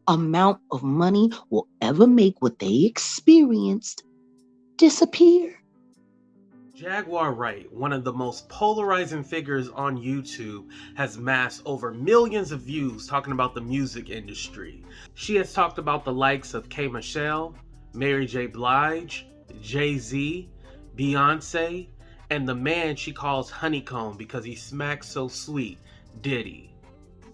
amount of money will ever make what they experienced disappear. Jaguar Wright, one of the most polarizing figures on YouTube, has massed over millions of views talking about the music industry. She has talked about the likes of K. Michelle, Mary J. Blige, Jay-Z, Beyonce, and the man she calls Honeycomb because he smacks so sweet, Diddy.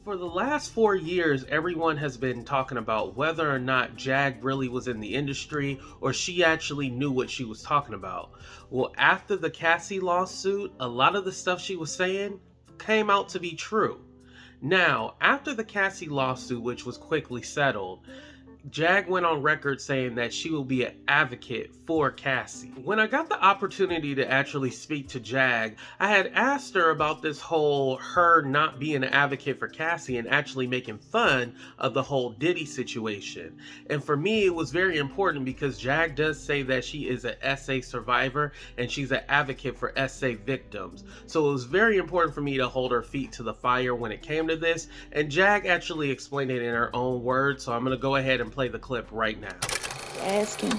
For the last 4 years, everyone has been talking about whether or not Jag really was in the industry or she actually knew what she was talking about. Well, after the Cassie lawsuit, a lot of the stuff she was saying came out to be true. Now, after the Cassie lawsuit, which was quickly settled, Jag went on record saying that she will be an advocate for Cassie. When I got the opportunity to actually speak to Jag, I had asked her about this whole her not being an advocate for Cassie and actually making fun of the whole Diddy situation. And for me, it was very important because Jag does say that she is an SA survivor and she's an advocate for SA victims. So it was very important for me to hold her feet to the fire when it came to this. And Jag actually explained it in her own words. So I'm going to go ahead and play the clip right now. Asking.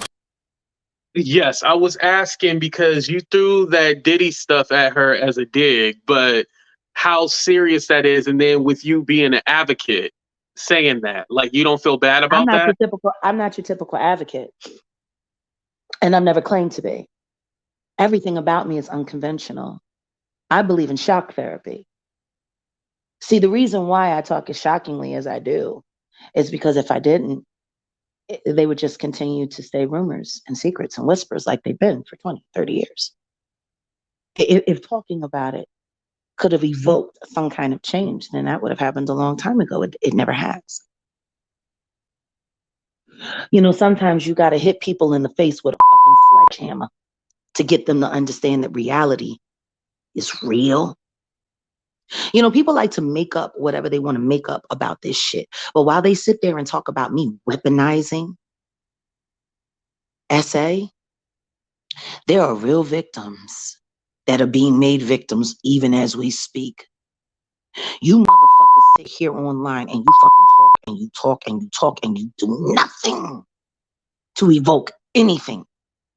Yes, I was asking because you threw that Diddy stuff at her as a dig, but how serious that is, and then with you being an advocate saying that, like you don't feel bad about that? I'm not your typical advocate. And I've never claimed to be. Everything about me is unconventional. I believe in shock therapy. See, the reason why I talk as shockingly as I do is because if I didn't, they would just continue to stay rumors and secrets and whispers like they've been for 20, 30 years. If talking about it could have evoked some kind of change, then that would have happened a long time ago. It never has. You know, sometimes you got to hit people in the face with a fucking sledgehammer to get them to understand that reality is real. You know, people like to make up whatever they want to make up about this shit. But while they sit there and talk about me weaponizing SA, there are real victims that are being made victims even as we speak. You motherfuckers sit here online and you fucking talk and you talk and you talk and you do nothing to evoke anything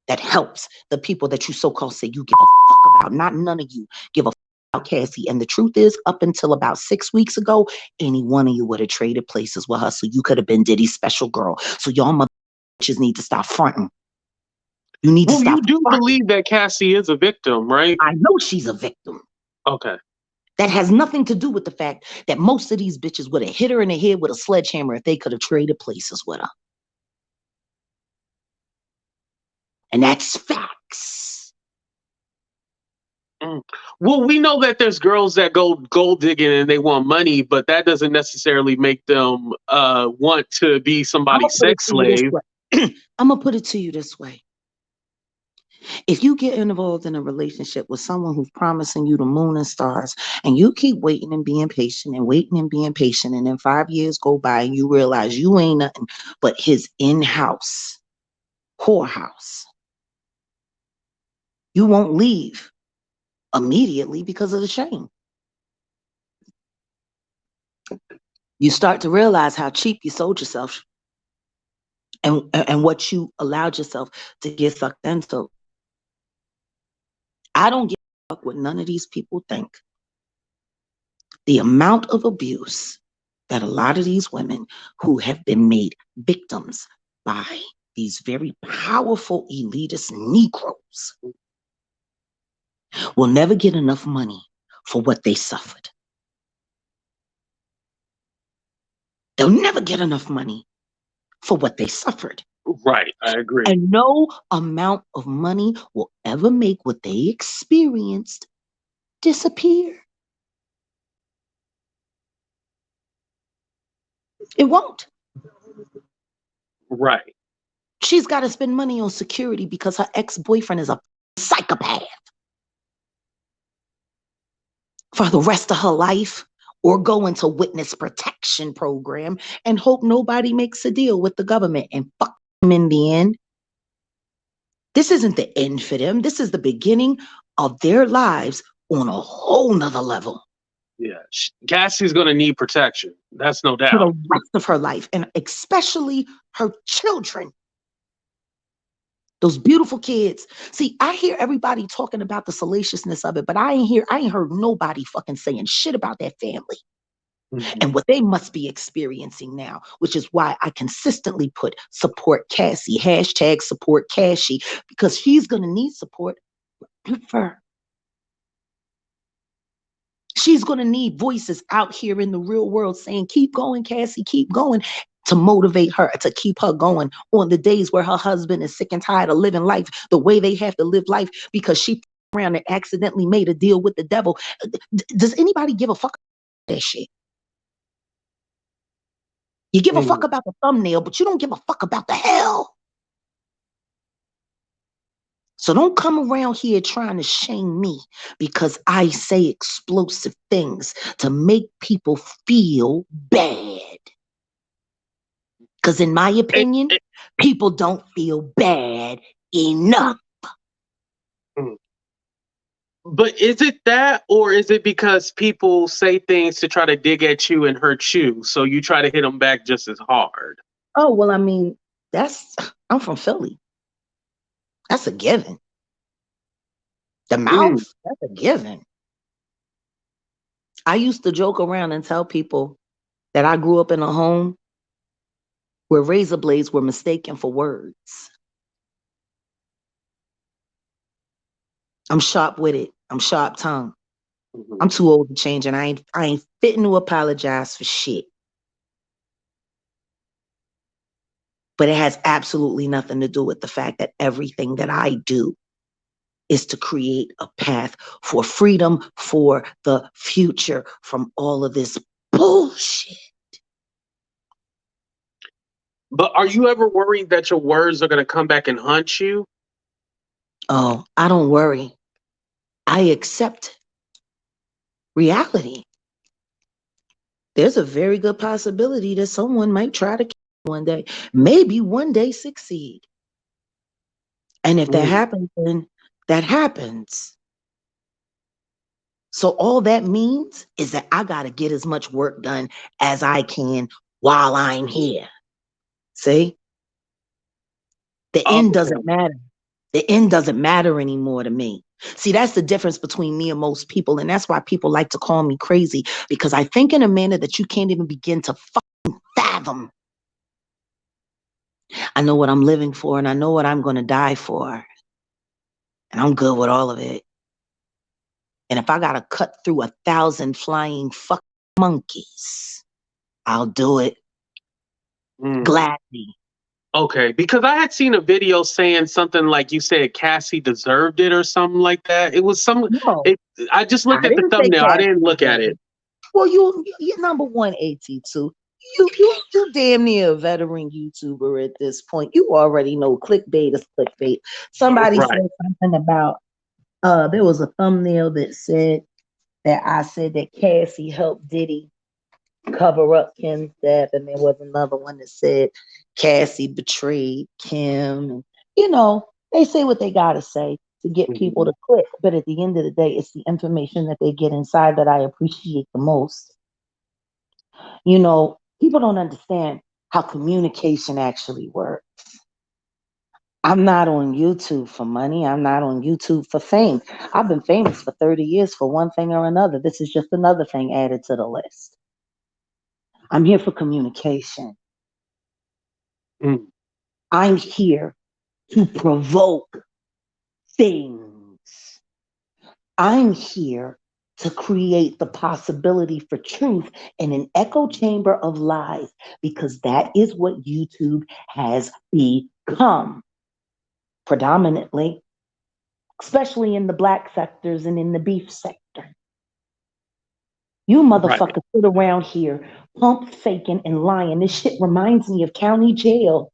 that helps the people that you so-called say you give a fuck about. Not none of you give a fuck about Cassie. And the truth is, up until about 6 weeks ago, any one of you would have traded places with her, so you could have been Diddy's special girl. So y'all motherfuckers need to stop fronting. You need to stop. You do believe that Cassie is a victim, right? I know she's a victim. Okay. That has nothing to do with the fact that most of these bitches would have hit her in the head with a sledgehammer if they could have traded places with her. And that's facts. Well, we know that there's girls that go gold digging and they want money, but that doesn't necessarily make them want to be somebody's sex slave. I'm going to put it to you this way. If you get involved in a relationship with someone who's promising you the moon and stars, and you keep waiting and being patient and waiting and being patient, and then 5 years go by and you realize you ain't nothing but his in-house whorehouse, you won't leave immediately because of the shame. You start to realize how cheap you sold yourself and what you allowed yourself to get sucked into. I don't give a fuck what none of these people think. The amount of abuse that a lot of these women who have been made victims by these very powerful elitist Negroes will never get enough money for what they suffered. They'll never get enough money for what they suffered. Right, I agree. And no amount of money will ever make what they experienced disappear. It won't. Right. She's got to spend money on security because her ex-boyfriend is a psychopath for the rest of her life, or go into witness protection program and hope nobody makes a deal with the government and fuck them in the end. This isn't the end for them. This is the beginning of their lives on a whole nother level. Yeah, Cassie's gonna need protection. That's no for the doubt. rest of her life, and especially her children. Those beautiful kids. See, I hear everybody talking about the salaciousness of it, but I ain't heard nobody fucking saying shit about that family and what they must be experiencing now, which is why I consistently put support Cassie, hashtag support Cassie, because she's gonna need support for her. She's going to need voices out here in the real world saying, keep going, Cassie, keep going, to motivate her, to keep her going on the days where her husband is sick and tired of living life the way they have to live life because she around and accidentally made a deal with the devil. Does anybody give a fuck about that shit? You give a fuck about the thumbnail, but you don't give a fuck about the hell. So don't come around here trying to shame me because I say explosive things to make people feel bad. Because in my opinion, people don't feel bad enough. But is it that, or is it because people say things to try to dig at you and hurt you, so you try to hit them back just as hard? Oh, well, I mean, I'm from Philly. That's a given. The mouth, that's a given. I used to joke around and tell people that I grew up in a home where razor blades were mistaken for words. I'm sharp with it. I'm sharp tongued. I'm too old to change, and I ain't fitting to apologize for shit. But it has absolutely nothing to do with the fact that everything that I do is to create a path for freedom for the future from all of this bullshit. But are you ever worried that your words are going to come back and haunt you? Oh, I don't worry. I accept reality. There's a very good possibility that someone might try to kill me one day, maybe one day succeed. And if that happens, then that happens. So all that means is that I got to get as much work done as I can while I'm here. See? The end doesn't matter. The end doesn't matter anymore to me. See, that's the difference between me and most people. And that's why people like to call me crazy, because I think in a manner that you can't even begin to fucking fathom. I know what I'm living for, and I know what I'm going to die for. And I'm good with all of it. And if I got to cut through 1,000 flying fucking monkeys, I'll do it gladly. Okay, because I had seen a video saying something like you said Cassie deserved it or something like that. It was some. No, I just looked I at the didn't say thumbnail. I Cassie didn't look at deserved it. it. Well, you're number one, AT2. You damn near a veteran YouTuber at this point. You already know clickbait is clickbait. Somebody Right. said something about there was a thumbnail that said that I said that Cassie helped Diddy cover up Kim's death, and there was another one that said Cassie betrayed Kim. And, they say what they gotta say to get people to click, but at the end of the day, it's the information that they get inside that I appreciate the most. People don't understand how communication actually works. I'm not on YouTube for money. I'm not on YouTube for fame. I've been famous for 30 years for one thing or another. This is just another thing added to the list. I'm here for communication. I'm here to provoke things. I'm here to create the possibility for truth in an echo chamber of lies, because that is what YouTube has become predominantly, especially in the Black sectors and in the beef sector. You motherfuckers sit around here pump faking and lying. This shit reminds me of county jail.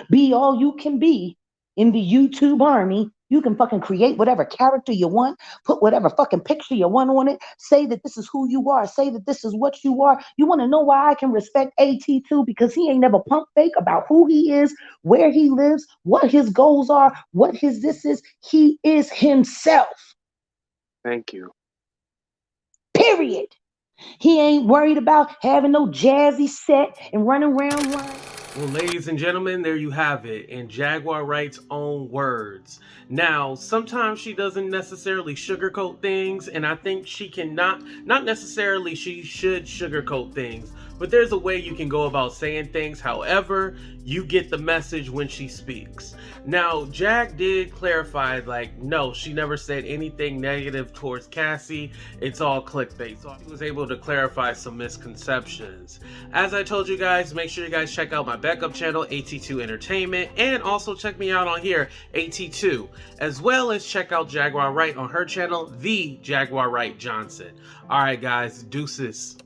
Be all you can be in the YouTube army. You can fucking create whatever character you want, put whatever fucking picture you want on it, say that this is who you are, say that this is what you are. You want to know why I can respect AT2? Because he ain't never pump fake about who he is, where he lives, what his goals are, what his this is. He is himself. Thank you. Period. He ain't worried about having no jazzy set and running around line. Well, ladies and gentlemen, there you have it, in Jaguar Wright's own words. Now, sometimes she doesn't necessarily sugarcoat things, and I think she not necessarily she should sugarcoat things, but there's a way you can go about saying things. However, you get the message when she speaks. Now, Jag did clarify, like, no, she never said anything negative towards Cassie. It's all clickbait. So he was able to clarify some misconceptions. As I told you guys, make sure you guys check out my backup channel, AT2 Entertainment, and also check me out on here, AT2, as well as check out Jaguar Wright on her channel, The Jaguar Wright Johnson. All right, guys, deuces.